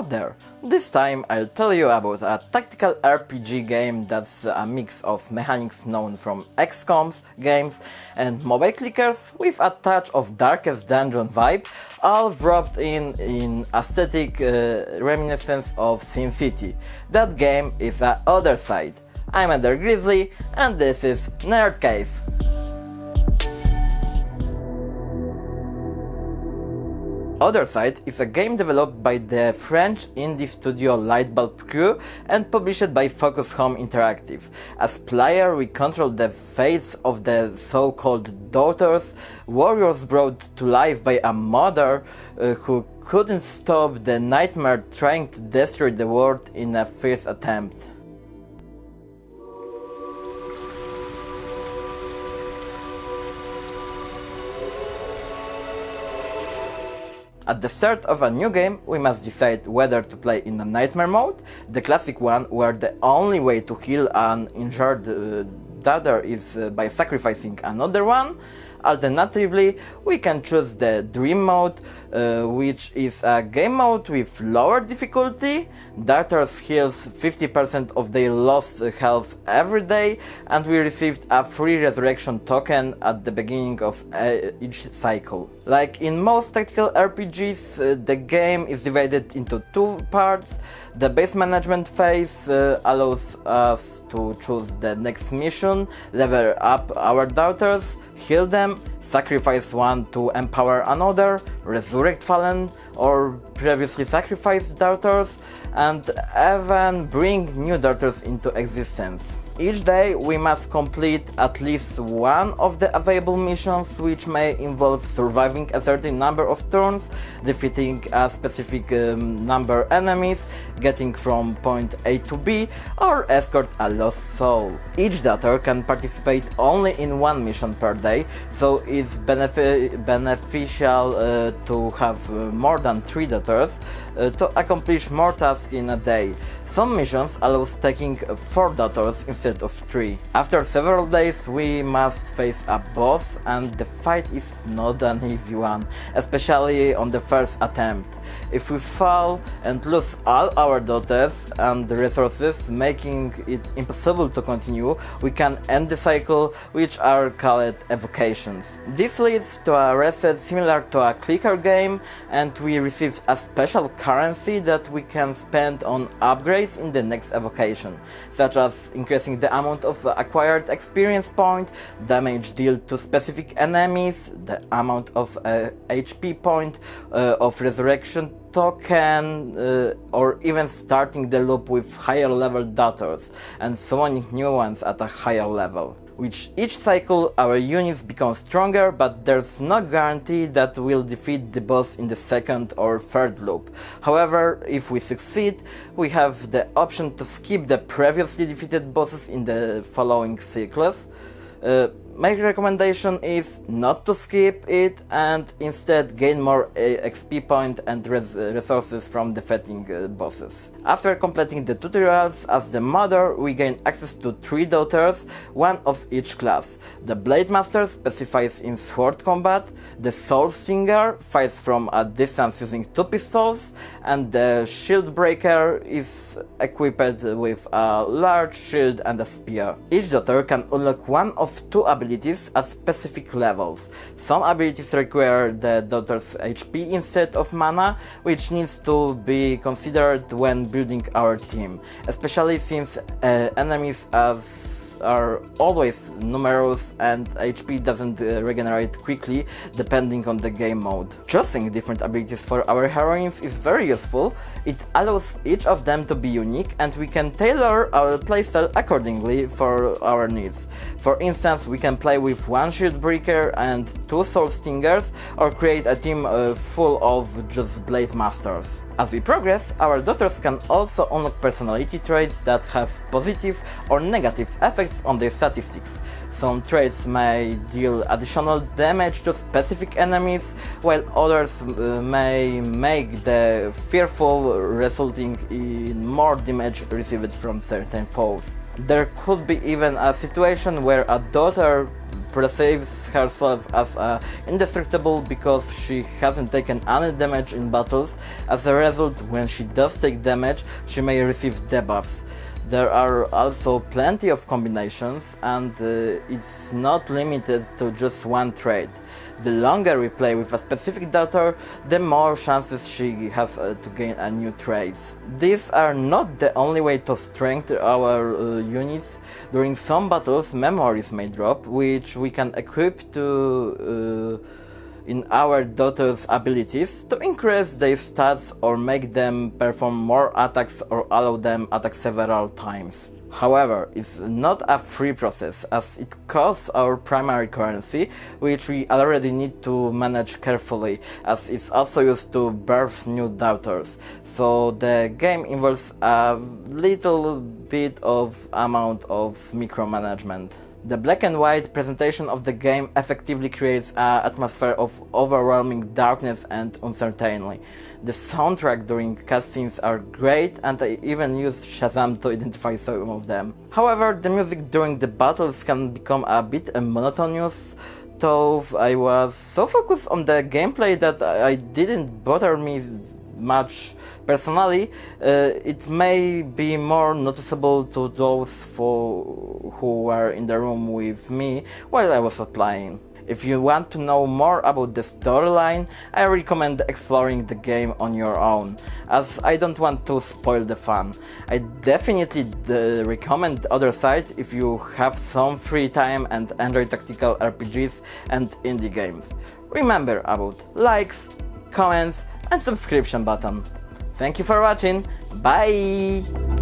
Hello there! This time I'll tell you about a tactical RPG game that's a mix of mechanics known from XCOM's games and mobile clickers with a touch of Darkest Dungeon vibe, all wrapped in aesthetic reminiscence of SimCity. That game is Othercide. I'm DarthGrizzly and this is Nerd Cave. Othercide is a game developed by the French indie studio Lightbulb Crew and published by Focus Home Interactive. As player, we control the fates of the so-called daughters, warriors brought to life by a mother who couldn't stop the nightmare trying to destroy the world in a first attempt. At the start of a new game, we must decide whether to play in a nightmare mode, the classic one where the only way to heal an injured daughter is by sacrificing another one. Alternatively, we can choose the Dream mode, which is a game mode with lower difficulty. Daughters heals 50% of their lost health every day, and we received a free resurrection token at the beginning of each cycle. Like in most tactical RPGs, the game is divided into two parts. The base management phase allows us to choose the next mission, level up our daughters, heal them, sacrifice one to empower another, resurrect fallen or previously sacrificed daughters, and even bring new daughters into existence. Each day we must complete at least one of the available missions, which may involve surviving a certain number of turns, defeating a specific number of enemies, getting from point A to B, or escort a lost soul. Each daughter can participate only in one mission per day, so it's beneficial to have more than 3 daughters to accomplish more tasks in a day. Some missions allow taking 4 daughters instead of 3. After several days we must face a boss, and the fight is not an easy one, especially on the first attempt. If we fall and lose all our daughters and the resources, making it impossible to continue, we can end the cycle, which are called evocations. This leads to a reset similar to a clicker game, and we receive a special currency that we can spend on upgrades in the next evocation, such as increasing the amount of acquired experience point, damage dealt to specific enemies, the amount of HP point, of resurrection token, or even starting the loop with higher level daughters and summoning new ones at a higher level. With each cycle our units become stronger, but there's no guarantee that we'll defeat the boss in the second or third loop. However, if we succeed, we have the option to skip the previously defeated bosses in the following cycles. My recommendation is not to skip it and instead gain more XP point and resources from defeating bosses. After completing the tutorials as the mother, we gain access to 3 daughters, one of each class. The Blade Master specifies in sword combat, the Soul Stinger fights from a distance using 2 pistols, and the Shield Breaker is equipped with a large shield and a spear. Each daughter can unlock one of 2 abilities at specific levels. Some abilities require the daughter's HP instead of mana, which needs to be considered when building our team, especially since enemies are always numerous and HP doesn't regenerate quickly depending on the game mode. Choosing different abilities for our heroines is very useful. It allows each of them to be unique and we can tailor our playstyle accordingly for our needs. For instance, we can play with 1 Shield Breaker and 2 Soul Stingers, or create a team full of just Blade Masters. As we progress, our daughters can also unlock personality traits that have positive or negative effects on their statistics. Some traits may deal additional damage to specific enemies, while others may make the fearful, resulting in more damage received from certain foes. There could be even a situation where a daughter perceives herself as indestructible because she hasn't taken any damage in battles. As a result, when she does take damage, she may receive debuffs. There are also plenty of combinations, and it's not limited to just one trait. The longer we play with a specific daughter, the more chances she has to gain a new trait. These are not the only way to strengthen our units. During some battles, memories may drop, which we can equip to in our daughter's abilities to increase their stats or make them perform more attacks or allow them attack several times. However, it's not a free process, as it costs our primary currency, which we already need to manage carefully, as it's also used to birth new daughters. So the game involves a little bit of amount of micromanagement. The black and white presentation of the game effectively creates an atmosphere of overwhelming darkness and uncertainty. The soundtrack during cutscenes are great, and I even used Shazam to identify some of them. However, the music during the battles can become a bit monotonous, though I was so focused on the gameplay that I didn't bother me much personally. It may be more noticeable to those who were in the room with me while I was playing. If you want to know more about the storyline, I recommend exploring the game on your own, as I don't want to spoil the fun. I definitely recommend Othercide if you have some free time and enjoy tactical RPGs and indie games. Remember about likes, comments and subscription button. Thank you for watching, bye!